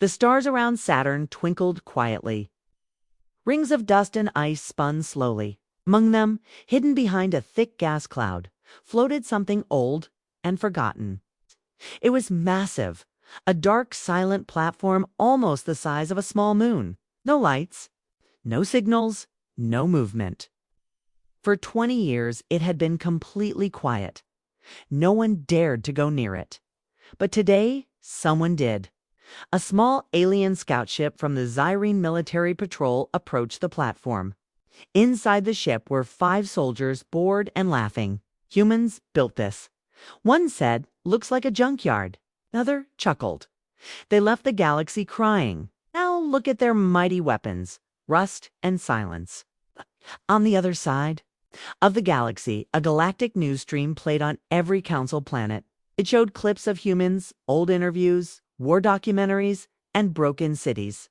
The stars around Saturn twinkled quietly. Rings of dust and ice spun slowly. Among them, hidden behind a thick gas cloud, floated something old and forgotten. It was massive, a dark, silent platform almost the size of a small moon. No lights, no signals, no movement. For 20 years, it had been completely quiet. No one dared to go near it. But today, someone did. A small alien scout ship from the Zyrene Military Patrol approached the platform. Inside the ship were 5 soldiers, bored and laughing. Humans built this. One said, "Looks like a junkyard." Another chuckled. They left the galaxy crying. Now look at their mighty weapons, rust and silence. On the other side of the galaxy, a galactic news stream played on every council planet. It showed clips of humans, old interviews, war documentaries, and broken cities.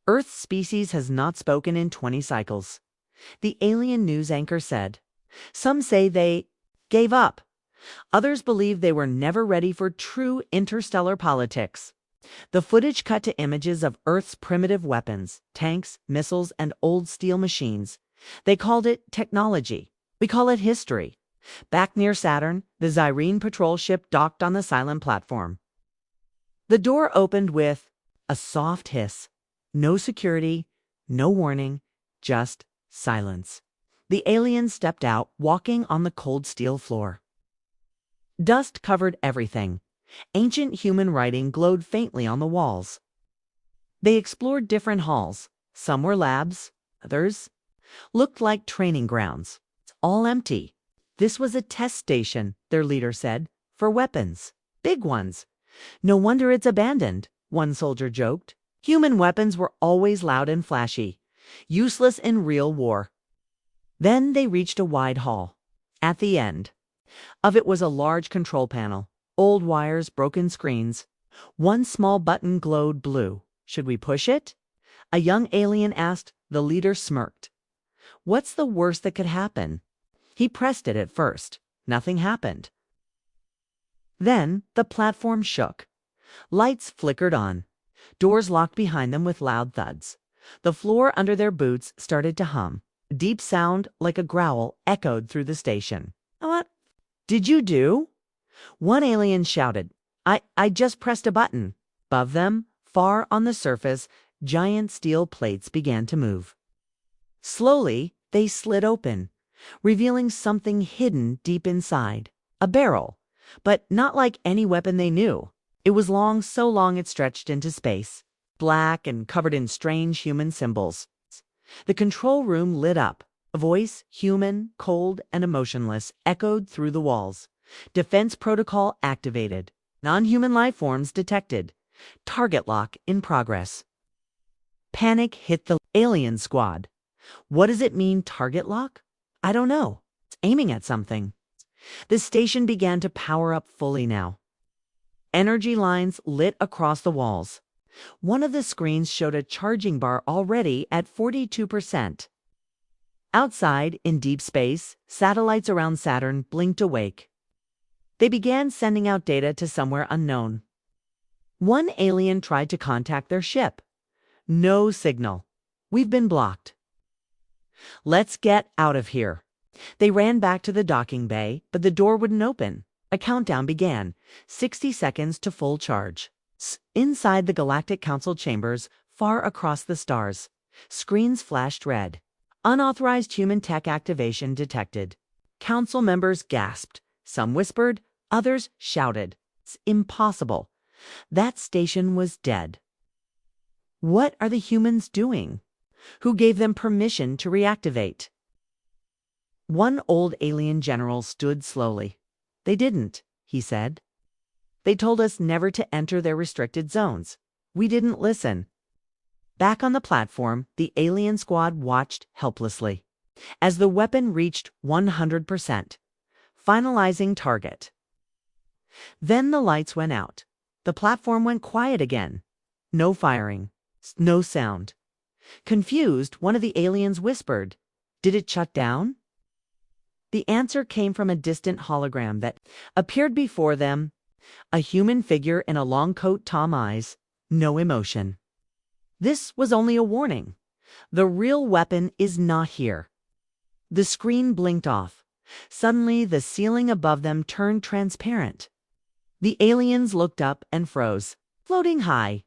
Earth's species has not spoken in 20 cycles. The alien news anchor said. Some say they gave up. Others believe they were never ready for true interstellar politics. The footage cut to images of Earth's primitive weapons, tanks, missiles, and old steel machines. They called it technology. We call it history. Back near Saturn, the Zyrene patrol ship docked on the silent platform. The door opened with a soft hiss. No security, no warning, just silence. The alien stepped out, walking on the cold steel floor. Dust covered everything. Ancient human writing glowed faintly on the walls. They explored different halls. Some were labs, others looked like training grounds. All empty. This was a test station, their leader said, for weapons. Big ones. No wonder it's abandoned, one soldier joked. Human weapons were always loud and flashy, useless in real war. Then they reached a wide hall. At the end of it was a large control panel. Old wires, broken screens. One small button glowed blue. Should we push it? A young alien asked. The leader smirked. What's the worst that could happen? He pressed it at first. Nothing happened. Then the platform shook. Lights flickered on. Doors locked behind them with loud thuds. The floor under their boots started to hum. A deep sound, like a growl, echoed through the station. What did you do? One alien shouted. I just pressed a button. Above them, far on the surface, giant steel plates began to move. Slowly, they slid open, revealing something hidden deep inside. A barrel, but not like any weapon they knew. It was long, so long it stretched into space, black and covered in strange human symbols. The control room lit up. A voice, human, cold, and emotionless, echoed through the walls. Defense protocol activated. Non-human life forms detected. Target lock in progress. Panic hit the alien squad. What does it mean, target lock? I don't know. It's aiming at something. The station began to power up fully now. Energy lines lit across the walls. One of the screens showed a charging bar already at 42%. Outside, in deep space, satellites around Saturn blinked awake. They began sending out data to somewhere unknown. One alien tried to contact their ship. No signal. We've been blocked. Let's get out of here. They ran back to the docking bay, but the door wouldn't open. A countdown began. 60 seconds to full charge. Inside the Galactic Council chambers, far across the stars, screens flashed red. Unauthorized human tech activation detected. Council members gasped. Some whispered, others shouted. It's impossible. That station was dead. What are the humans doing? Who gave them permission to reactivate? One old alien general stood slowly. They didn't, he said. They told us never to enter their restricted zones. We didn't listen. Back on the platform, the alien squad watched helplessly as the weapon reached 100%, finalizing target. Then the lights went out. The platform went quiet again. No firing, no sound. Confused, one of the aliens whispered, "Did it shut down?" The answer came from a distant hologram that appeared before them. A human figure in a long coat, tom eyes, no emotion. This was only a warning. The real weapon is not here. The screen blinked off. Suddenly, the ceiling above them turned transparent. The aliens looked up and froze, floating high.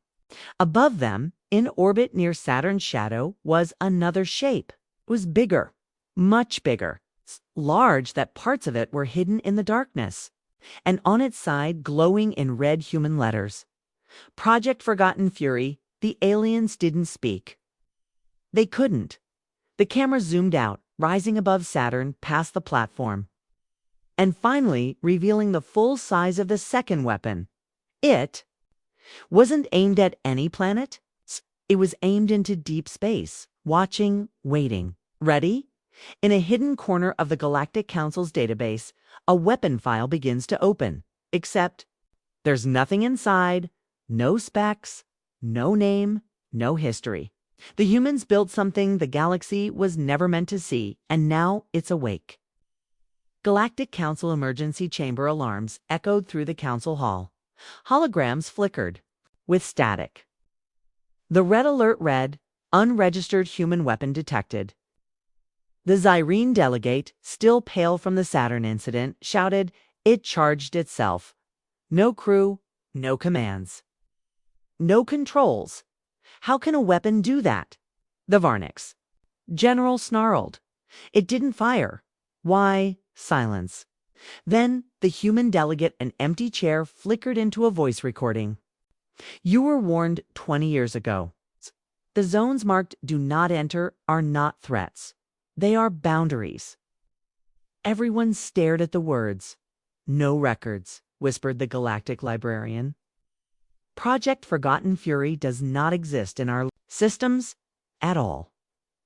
Above them, in orbit near Saturn's shadow, was another shape. It was bigger, much bigger, large that parts of it were hidden in the darkness. And on its side, glowing in red human letters, Project Forgotten Fury. The aliens didn't speak. They couldn't. The camera zoomed out, rising above Saturn past the platform, and finally revealing the full size of the second weapon. It wasn't aimed at any planet. It was aimed into deep space, watching, waiting. Ready? In a hidden corner of the Galactic Council's database, a weapon file begins to open. Except there's nothing inside, no specs, no name, no history. The humans built something the galaxy was never meant to see, and now it's awake. Galactic Council emergency chamber alarms echoed through the council hall. Holograms flickered, with static. The red alert read, "Unregistered human weapon detected." The Zyrene delegate, still pale from the Saturn incident, shouted, "It charged itself. No crew, no commands. No controls. How can a weapon do that?" The Varniks. General snarled. "It didn't fire." Why? Silence. Then the human delegate, an empty chair, flickered into a voice recording. "You were warned 20 years ago. The zones marked Do Not Enter are not threats. They are boundaries." Everyone stared at the words. "No records," whispered the galactic librarian. "Project Forgotten Fury does not exist in our systems at all."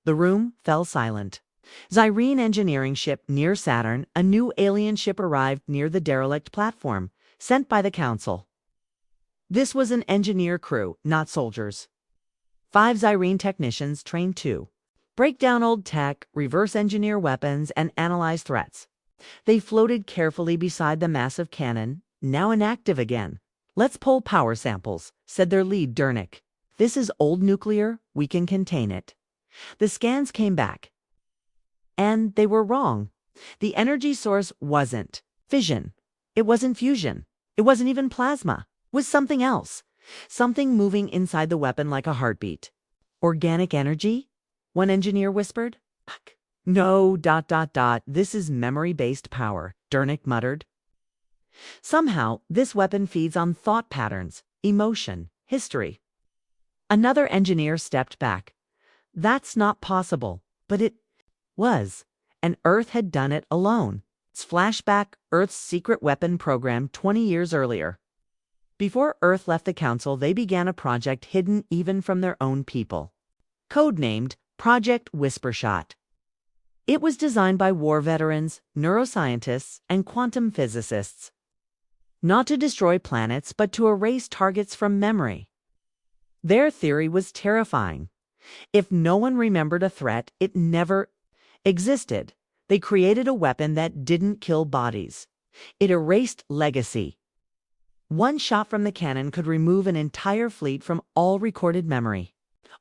The room fell silent. Zyrene engineering ship near Saturn, a new alien ship arrived near the derelict platform, sent by the Council. This was an engineer crew, not soldiers. 5 Zyrene technicians trained to break down old tech, reverse engineer weapons, and analyze threats. They floated carefully beside the massive cannon, now inactive again. "Let's pull power samples," said their lead, Dernick. "This is old nuclear. We can contain it." The scans came back. And they were wrong. The energy source wasn't fission. It wasn't fusion. It wasn't even plasma. It was something else. Something moving inside the weapon like a heartbeat. "Organic energy?" one engineer whispered. "No, ... This is memory-based power," Dernick muttered. "Somehow, this weapon feeds on thought patterns, emotion, history." Another engineer stepped back. "That's not possible." But it was, and Earth had done it alone. It's flashback, Earth's secret weapon program 20 years earlier. Before Earth left the Council, they began a project hidden even from their own people. Codenamed Project Whispershot. It was designed by war veterans, neuroscientists, and quantum physicists. Not to destroy planets, but to erase targets from memory. Their theory was terrifying. If no one remembered a threat, it never existed. They created a weapon that didn't kill bodies. It erased legacy. One shot from the cannon could remove an entire fleet from all recorded memory.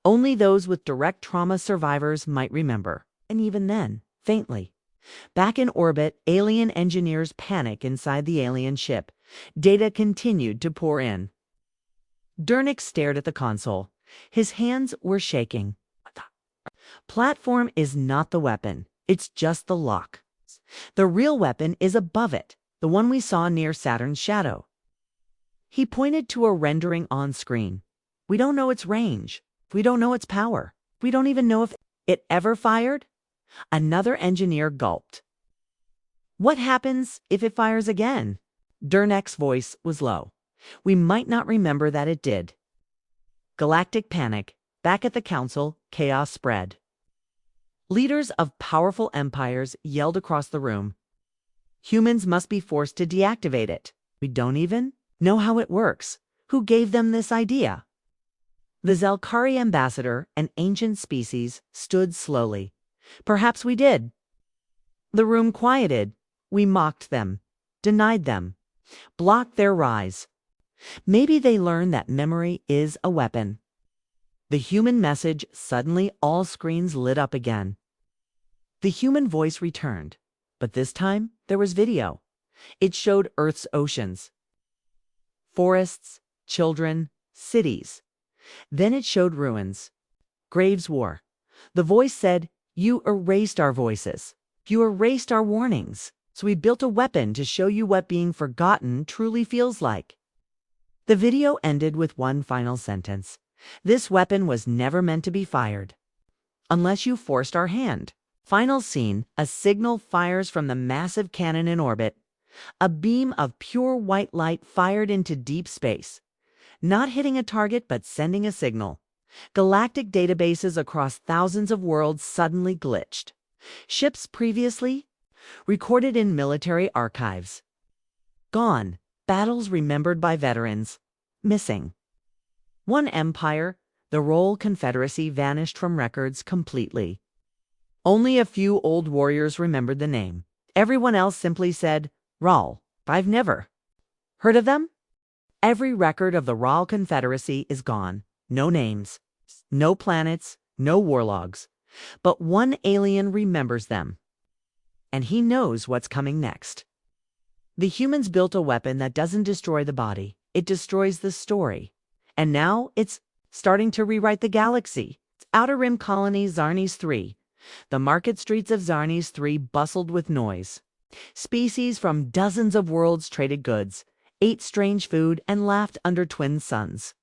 Only those with direct trauma survivors might remember, and even then, faintly. Back in orbit, alien engineers panic inside the alien ship. Data continued to pour in. Dernick stared at the console. His hands were shaking. "Platform is not the weapon. It's just the lock. The real weapon is above it, the one we saw near Saturn's shadow." He pointed to a rendering on screen. "We don't know its range. We don't know its power. We don't even know if it ever fired." Another engineer gulped. "What happens if it fires again?" Dernick's voice was low. "We might not remember that it did." Galactic panic. Back at the Council, chaos spread. Leaders of powerful empires yelled across the room. "Humans must be forced to deactivate it. We don't even know how it works. Who gave them this idea?" The Zelkari ambassador, an ancient species, stood slowly. "Perhaps we did." The room quieted. "We mocked them, denied them, blocked their rise. Maybe they learn that memory is a weapon. The human message suddenly all screens lit up again. The human voice returned, but this time there was video. It showed Earth's oceans, forests, children, cities. Then it showed ruins. Graves' war. The voice said, "You erased our voices. You erased our warnings. So we built a weapon to show you what being forgotten truly feels like." The video ended with one final sentence. "This weapon was never meant to be fired. Unless you forced our hand." Final scene, a signal fires from the massive cannon in orbit. A beam of pure white light fired into deep space. Not hitting a target, but sending a signal. Galactic databases across thousands of worlds suddenly glitched. Ships previously recorded in military archives gone. Battles remembered by veterans missing. One empire, the Roll Confederacy, vanished from records completely. Only a few old warriors remembered the name. Everyone else simply said, "Rawl. I've never heard of them." Every record of the Roll Confederacy is gone. No names, no planets, no war logs. But one alien remembers them. And he knows what's coming next. The humans built a weapon that doesn't destroy the body. It destroys the story. And now it's starting to rewrite the galaxy. Outer Rim Colony Zarnes 3. The market streets of Zarnes 3 bustled with noise. Species from dozens of worlds traded goods, ate strange food, and laughed under twin suns.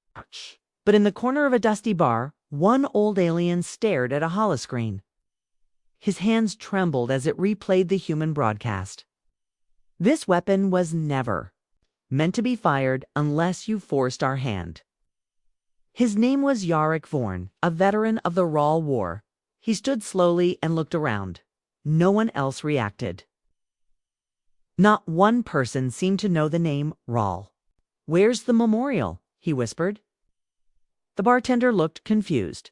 But in the corner of a dusty bar, one old alien stared at a holoscreen. His hands trembled as it replayed the human broadcast. This weapon was never meant to be fired unless you forced our hand. His name was Yarrick Vorn, a veteran of the Rawl War. He stood slowly and looked around. No one else reacted. Not one person seemed to know the name Rawl. "Where's the memorial?" he whispered. The bartender looked confused.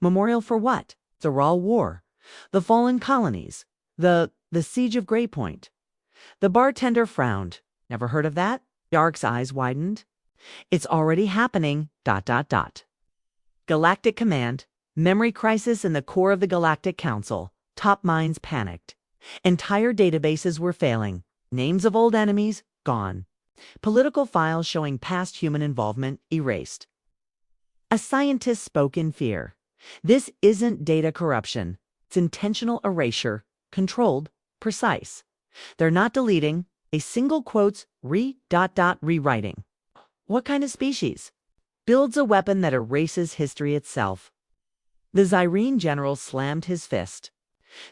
"Memorial for what?" "The Rawl War. The fallen colonies. The siege of Grey Point." The bartender frowned. "Never heard of that?" Yarrick's eyes widened. "It's already happening, ... Galactic Command. Memory crisis in the core of the Galactic Council. Top minds panicked. Entire databases were failing. Names of old enemies gone. Political files showing past human involvement erased." A scientist spoke in fear. "This isn't data corruption. It's intentional erasure. Controlled, precise. They're not deleting. A single quote's rewriting." "What kind of species builds a weapon that erases history itself?" The Zyrene general slammed his fist.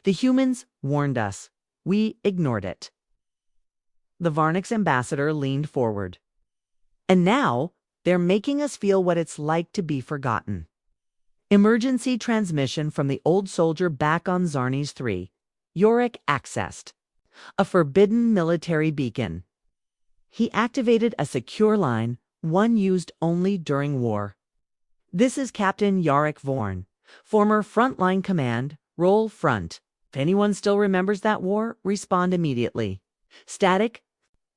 "The humans warned us. We ignored it." The Varnix ambassador leaned forward. "And now they're making us feel what it's like to be forgotten." Emergency transmission from the old soldier back on Zarnes 3. Yorick accessed a forbidden military beacon. He activated a secure line, one used only during war. "This is Captain Yarrick Vorn, former Frontline Command, Roll Front. If anyone still remembers that war, respond immediately." Static.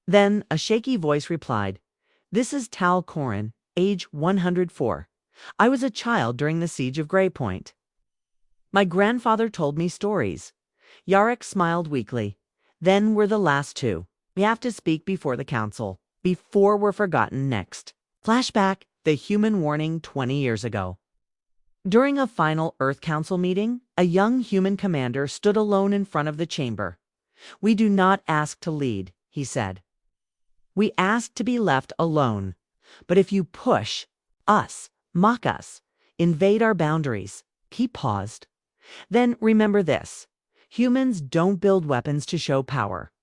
Then a shaky voice replied, "This is Tal Corin, age 104. I was a child during the siege of Grey Point. My grandfather told me stories." Yarrick smiled weakly. "Then we're the last two. We have to speak before the council, before we're forgotten next." Flashback, the human warning 20 years ago. During a final Earth Council meeting, a young human commander stood alone in front of the chamber. "We do not ask to lead," he said. "We ask to be left alone. But if you push us, mock us, invade our boundaries," he paused. "Then remember this. Humans don't build weapons to show power.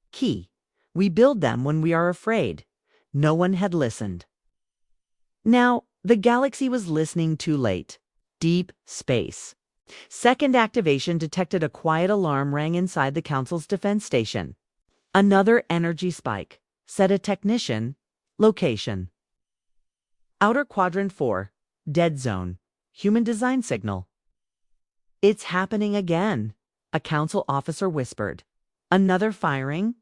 We build them when we are afraid." No one had listened. Now, the galaxy was listening too late. Deep space. Second activation detected a quiet alarm rang inside the Council's defense station. Another energy spike. Said a technician. Location: Outer Quadrant 4. Dead Zone. Human design signal. "It's happening again," a council officer whispered. "Another firing?"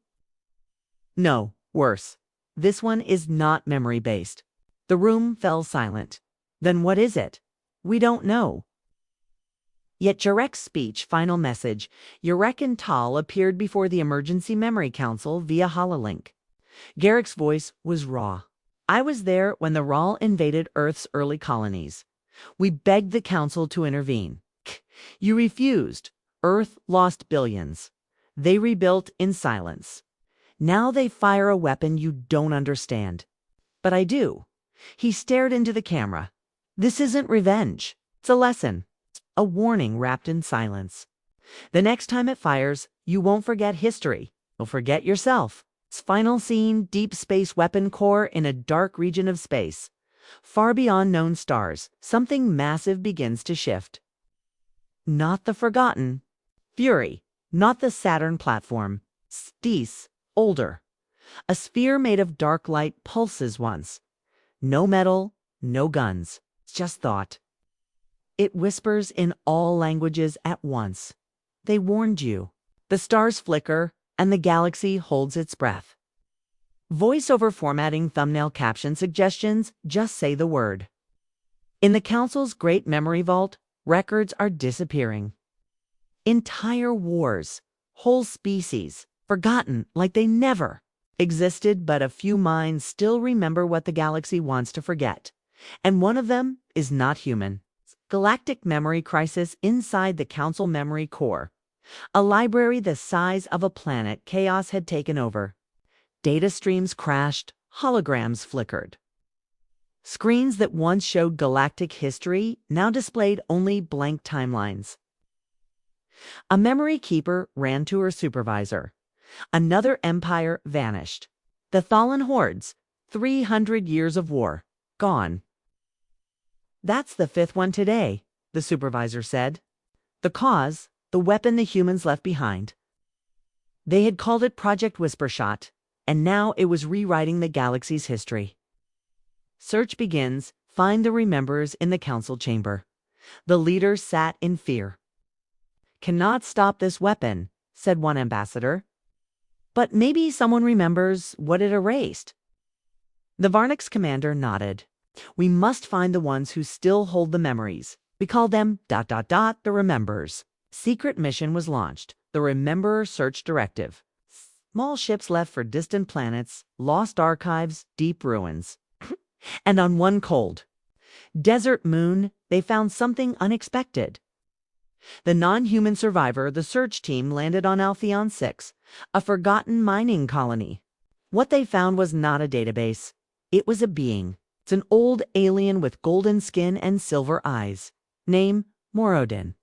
"No, worse. This one is not memory-based. The room fell silent. Then what is it? We don't know. Yet Jarek's speech, final message, Yarek and Tal appeared before the Emergency Memory Council via hololink. Garek's voice was raw. I was there when the Rahl invaded Earth's early colonies. We begged the Council to intervene. You refused. Earth lost billions. They rebuilt in silence. Now they fire a weapon you don't understand. But I do. He stared into the camera. This isn't revenge. It's a lesson. A warning wrapped in silence. The next time it fires, you won't forget history. You'll forget yourself. Its final scene, deep space weapon core in a dark region of space. Far beyond known stars, something massive begins to shift. Not the forgotten. Fury, not the Saturn platform. Stis, older. A sphere made of dark light pulses once. No metal, no guns, just thought. It whispers in all languages at once. They warned you. The stars flicker, and the galaxy holds its breath. Voice-over formatting thumbnail caption suggestions just say the word. In the Council's Great Memory Vault, records are disappearing. Entire wars, whole species, forgotten like they never existed, but a few minds still remember what the galaxy wants to forget. And one of them is not human. Galactic memory crisis inside the Council memory core. A library the size of a planet chaos had taken over. Data streams crashed, holograms flickered. Screens that once showed galactic history now displayed only blank timelines. A memory keeper ran to her supervisor. Another empire vanished. The Thalan hordes, 300 years of war, gone. That's the fifth one today, the supervisor said. The cause, the weapon the humans left behind. They had called it Project Whispershot, and now it was rewriting the galaxy's history. Search begins. Find the rememberers in the council chamber. The leaders sat in fear. Cannot stop this weapon, said one ambassador. But maybe someone remembers what it erased. The Varnix commander nodded. We must find the ones who still hold the memories. We call them ... the Rememberers. Secret mission was launched. The Rememberer Search Directive. Small ships left for distant planets, lost archives, deep ruins. And on one cold desert moon, they found something unexpected. The non-human survivor, the search team, landed on Alpheon 6, a forgotten mining colony. What they found was not a database. It was a being. It's an old alien with golden skin and silver eyes. Name, Morodin.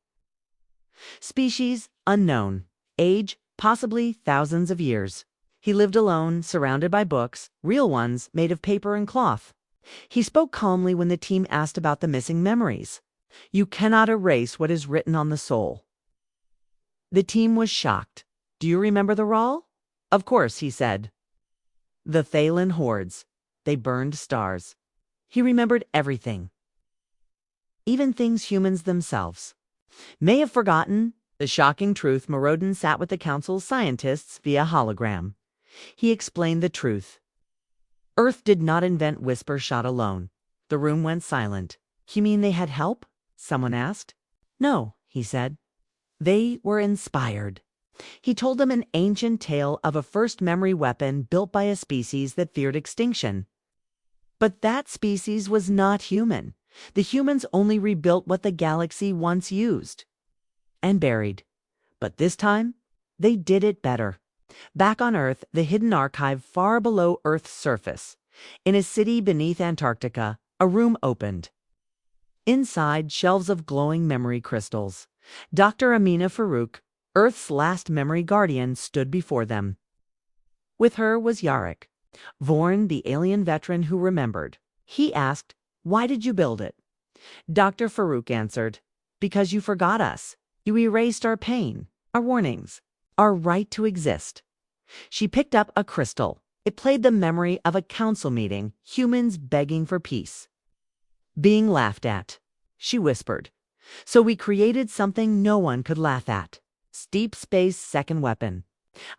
Species, unknown. Age, possibly thousands of years. He lived alone, surrounded by books, real ones made of paper and cloth. He spoke calmly when the team asked about the missing memories. You cannot erase what is written on the soul. The team was shocked. Do you remember the Rahl? Of course, he said. The Thalan hordes. They burned stars. He remembered everything. Even things humans themselves may have forgotten. The shocking truth. Morodin sat with the council's scientists via hologram. He explained the truth. Earth did not invent Whispershot alone. The room went silent. You mean they had help? Someone asked. No, he said. They were inspired. He told them an ancient tale of a first memory weapon built by a species that feared extinction. But that species was not human. The humans only rebuilt what the galaxy once used and buried. But this time, they did it better. Back on Earth, the hidden archive far below Earth's surface. In a city beneath Antarctica, a room opened. Inside, shelves of glowing memory crystals. Dr. Amina Farouk, Earth's last memory guardian, stood before them. With her was Yarek, Vorn, the alien veteran who remembered. He asked, "Why did you build it?" Dr. Farouk answered, "Because you forgot us. You erased our pain, our warnings, our right to exist." She picked up a crystal. It played the memory of a council meeting, humans begging for peace. Being laughed at, she whispered. So we created something no one could laugh at. Deep space second weapon.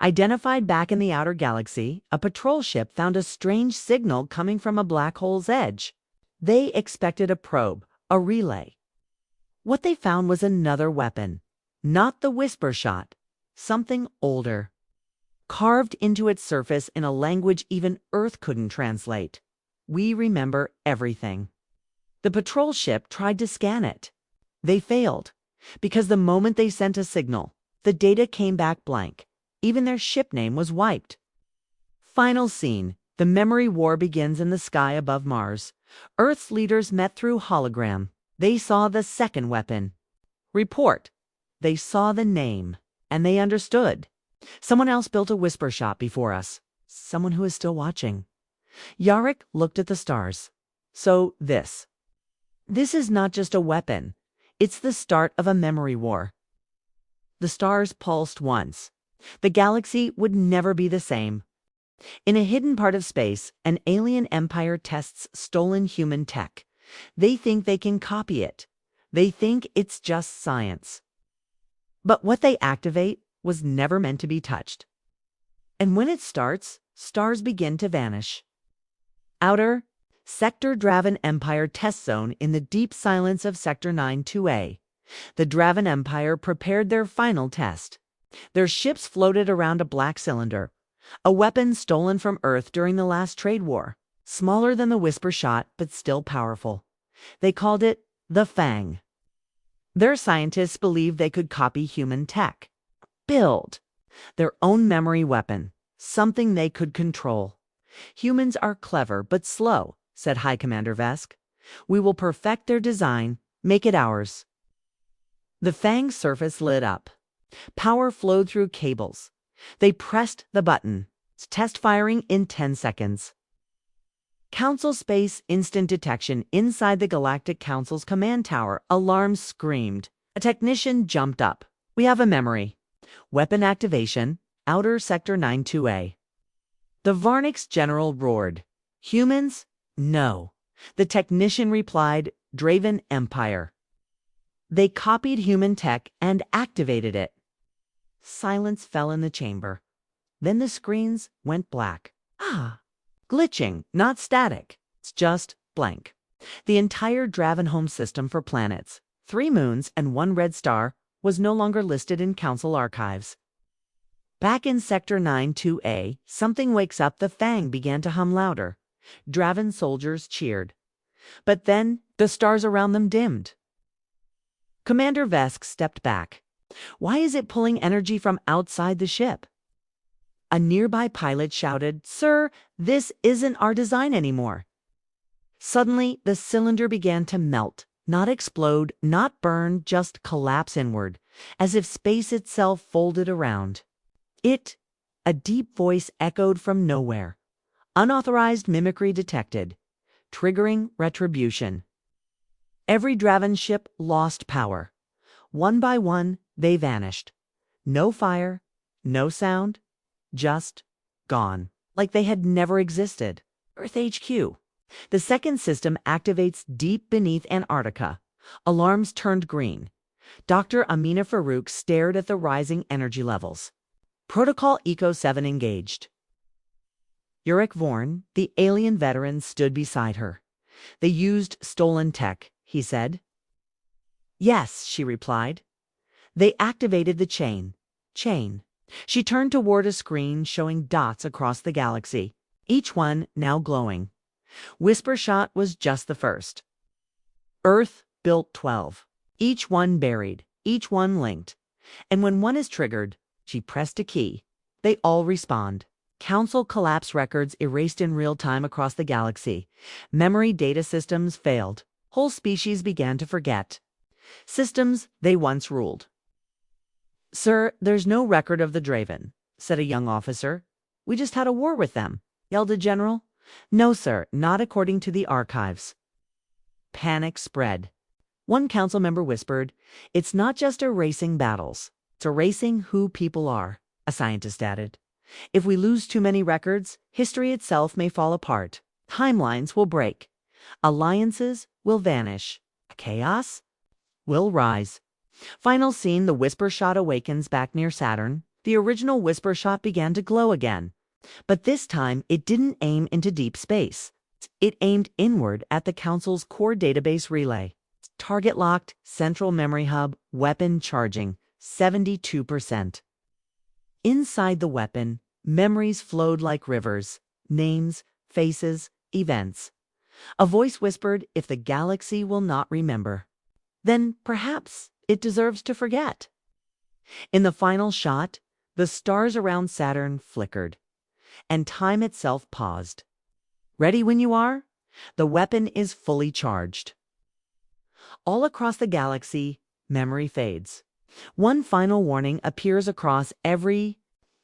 Identified back in the outer galaxy, a patrol ship found a strange signal coming from a black hole's edge. They expected a probe, a relay. What they found was another weapon. Not the whisper shot, something older. Carved into its surface in a language even Earth couldn't translate. We remember everything. The patrol ship tried to scan it. They failed, because the moment they sent a signal, the data came back blank. Even their ship name was wiped. Final scene. The memory war begins in the sky above Mars. Earth's leaders met through hologram. They saw the second weapon. Report. They saw the name, and they understood. Someone else built a whisper shot before us. Someone who is still watching. Yarrick looked at the stars. So this is not just a weapon. It's the start of a memory war. The stars pulsed once. The galaxy would never be the same. In a hidden part of space, an alien empire tests stolen human tech. They think they can copy it. They think it's just science. But what they activate was never meant to be touched. And when it starts, stars begin to vanish. Outer, Sector Draven Empire test zone in the deep silence of Sector 9-2A. The Draven Empire prepared their final test. Their ships floated around a black cylinder, a weapon stolen from Earth during the last trade war, smaller than the whisper shot but still powerful. They called it the Fang. Their scientists believed they could copy human tech, build their own memory weapon, something they could control. Humans are clever but slow, said High Commander Vesk. We will perfect their design, make it ours. The Fang's surface lit up. Power flowed through cables. They pressed the button. Test firing in 10 seconds. Council space instant detection inside the Galactic Council's command tower. Alarms screamed. A technician jumped up. We have a memory. Weapon activation. Outer Sector 9-2A. The Varnix general roared. Humans? No. The technician replied, Draven Empire. They copied human tech and activated it. Silence fell in the chamber. Then the screens went black. Glitching, not static. It's just blank. The entire Draven home system for planets, 3 moons and 1 red star, was no longer listed in Council archives. Back in Sector 9-2A, something wakes up. The Fang began to hum louder. Draven soldiers cheered. But then the stars around them dimmed. Commander Vesk stepped back. Why is it pulling energy from outside the ship? A nearby pilot shouted, Sir, this isn't our design anymore. Suddenly, the cylinder began to melt, not explode, not burn, just collapse inward, as if space itself folded around. A deep voice echoed from nowhere. Unauthorized mimicry detected, triggering retribution. Every Draven ship lost power. One by one, they vanished. No fire, no sound, just gone, like they had never existed. Earth HQ. The second system activates deep beneath Antarctica. Alarms turned green. Dr. Amina Farouk stared at the rising energy levels. Protocol Eco 7 engaged. Yurik Vorn, the alien veteran, stood beside her. They used stolen tech, he said. Yes, she replied. They activated the chain. She turned toward a screen showing dots across the galaxy, each one now glowing. Whisper Shot was just the first. Earth built 12, each one buried, each one linked. And when one is triggered, she pressed a key. They all respawned. Council collapse records erased in real time across the galaxy. Memory data systems failed. Whole species began to forget. Systems they once ruled. Sir, there's no record of the Draven, said a young officer. We just had a war with them, yelled a general. No, sir, not according to the archives. Panic spread. One council member whispered, It's not just erasing battles. It's erasing who people are, a scientist added. If we lose too many records, history itself may fall apart. Timelines will break. Alliances will vanish. Chaos will rise. Final scene, the Whisper Shot awakens back near Saturn. The original Whisper Shot began to glow again. But this time, it didn't aim into deep space. It aimed inward at the Council's core database relay. Target locked, central memory hub, weapon charging, 72%. Inside the weapon, memories flowed like rivers, names, faces, events. A voice whispered, if the galaxy will not remember, then perhaps it deserves to forget. In the final shot, the stars around Saturn flickered, and time itself paused. Ready when you are? The weapon is fully charged. All across the galaxy, memory fades. One final warning appears across every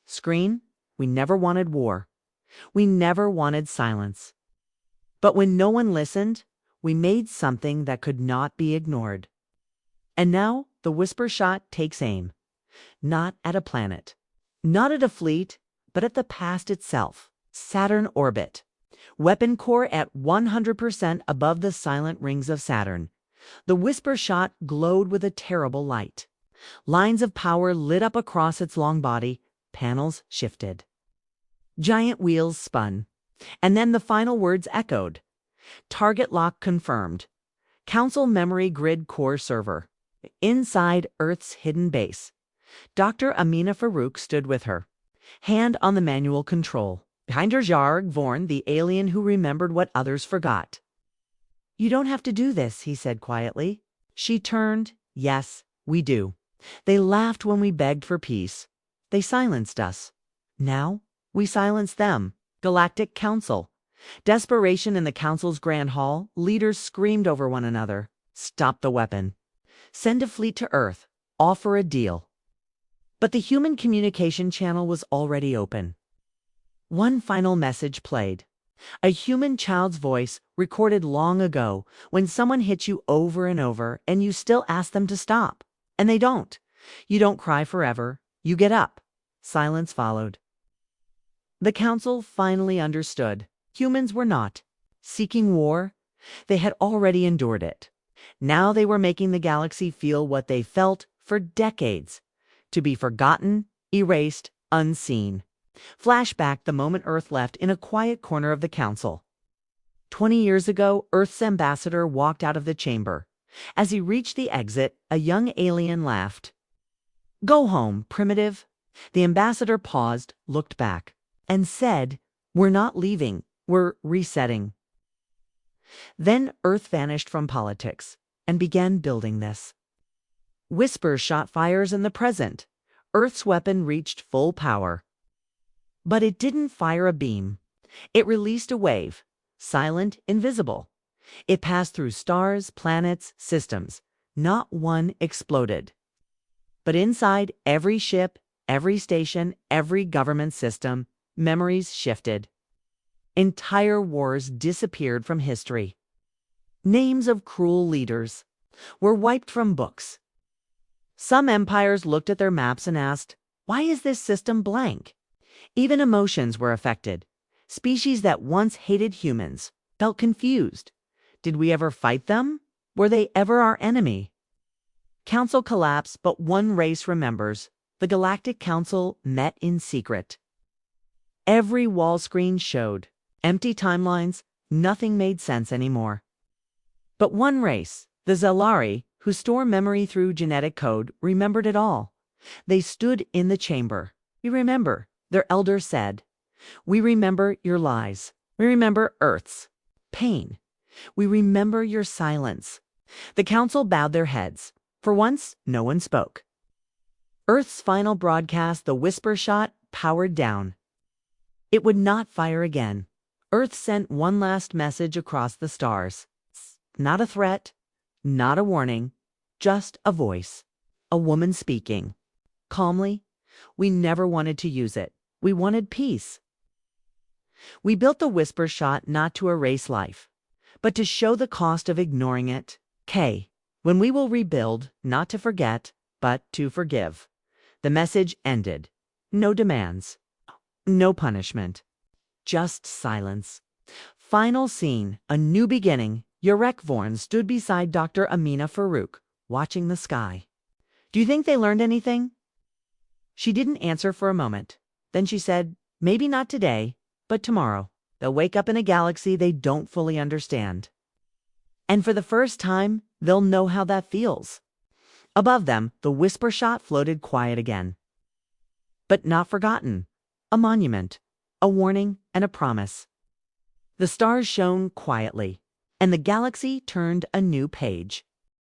screen. We never wanted war. We never wanted silence. But when no one listened, we made something that could not be ignored. And now the whisper shot takes aim. Not at a planet. Not at a fleet, but at the past itself. Saturn orbit. Weapon core at 100% above the silent rings of Saturn. The whisper shot glowed with a terrible light. Lines of power lit up across its long body. Panels shifted. Giant wheels spun. And then the final words echoed. Target lock confirmed. Council memory grid core server. Inside Earth's hidden base. Dr. Amina Farouk stood with her, hand on the manual control. Behind her Jarg Vorn, the alien who remembered what others forgot. You don't have to do this, he said quietly. She turned. Yes, we do. They laughed when we begged for peace. They silenced us. Now we silence them. Galactic Council. Desperation in the Council's Grand Hall. Leaders screamed over one another. Stop the weapon. Send a fleet to Earth. Offer a deal. But the human communication channel was already open. One final message played. A human child's voice recorded long ago when someone hits you over and over and you still ask them to stop. And they don't. You don't cry forever. You get up. Silence followed. The Council finally understood. Humans were not seeking war. They had already endured it. Now they were making the galaxy feel what they felt for decades. To be forgotten, erased, unseen. Flashback the moment Earth left in a quiet corner of the Council. 20 years ago, Earth's ambassador walked out of the chamber. As he reached the exit, a young alien laughed. Go home, primitive. The ambassador paused, looked back, and said, We're not leaving, we're resetting. Then Earth vanished from politics and began building this. Whispers shot fires in the present. Earth's weapon reached full power. But it didn't fire a beam. It released a wave, silent, invisible. It passed through stars, planets, systems. Not one exploded. But inside every ship, every station, every government system, memories shifted. Entire wars disappeared from history. Names of cruel leaders were wiped from books. Some empires looked at their maps and asked, why is this system blank? Even emotions were affected. Species that once hated humans felt confused. Did we ever fight them? Were they ever our enemy? Council collapsed, but one race remembers. The Galactic Council met in secret. Every wall screen showed empty timelines. Nothing made sense anymore. But one race, the Zelari, who store memory through genetic code, remembered it all. They stood in the chamber. We remember, their elder said. We remember your lies. We remember Earth's pain. We remember your silence. The Council bowed their heads. For once, no one spoke. Earth's final broadcast, the whisper shot, powered down. It would not fire again. Earth sent one last message across the stars. Not a threat, not a warning, just a voice. A woman speaking. Calmly, we never wanted to use it. We wanted peace. We built the whisper shot not to erase life, but to show the cost of ignoring it. When we will rebuild, not to forget, but to forgive. The message ended. No demands. No punishment. Just silence. Final scene, a new beginning. Jarg Vorn stood beside Dr. Amina Farouk, watching the sky. Do you think they learned anything? She didn't answer for a moment. Then she said, maybe not today, but tomorrow. They'll wake up in a galaxy they don't fully understand. And for the first time, they'll know how that feels. Above them, the whisper shot floated quiet again. But not forgotten. A monument, a warning, and a promise. The stars shone quietly, and the galaxy turned a new page.